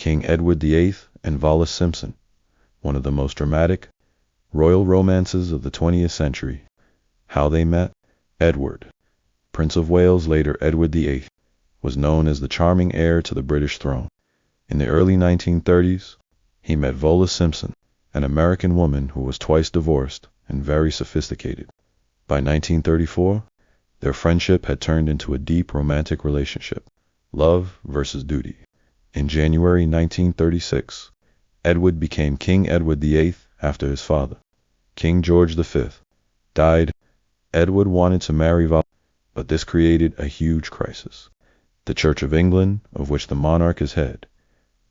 King Edward VIII and Wallis Simpson, one of the most dramatic royal romances of the 20th century. How they met? Edward, Prince of Wales, later Edward VIII, was known as the charming heir to the British throne. In the early 1930s, he met Wallis Simpson, an American woman who was twice divorced and very sophisticated. By 1934, their friendship had turned into a deep romantic relationship, love versus duty. In January 1936, Edward became King Edward VIII after his father, King George V, died. Edward wanted to marry Wallis, but this created a huge crisis. The Church of England, of which the monarch is head,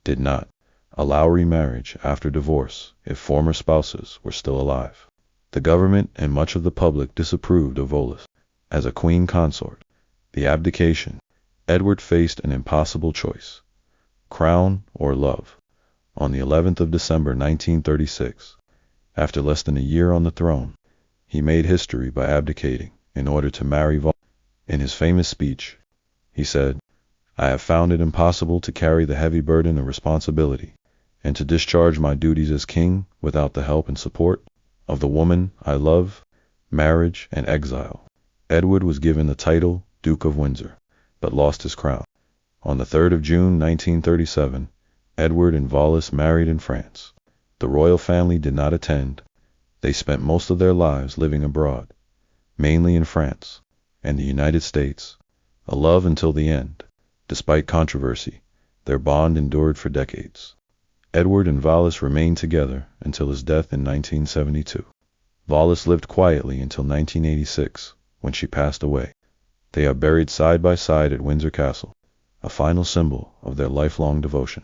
did not allow remarriage after divorce if former spouses were still alive. The government and much of the public disapproved of Wallis as a queen consort. The abdication. Edward faced an impossible choice: crown or love. On the 11th of December 1936, after less than a year on the throne, he made history by abdicating in order to marry Wallis. In his famous speech, he said, "I have found it impossible to carry the heavy burden of responsibility and to discharge my duties as king without the help and support of the woman I love, marriage, and exile." Edward was given the title Duke of Windsor, but lost his crown. On the 3rd of June 1937, Edward and Wallis married in France. The royal family did not attend. They spent most of their lives living abroad, mainly in France and the United States, a love until the end. Despite controversy, their bond endured for decades. Edward and Wallis remained together until his death in 1972. Wallis lived quietly until 1986, when she passed away. They are buried side by side at Windsor Castle, a final symbol of their lifelong devotion.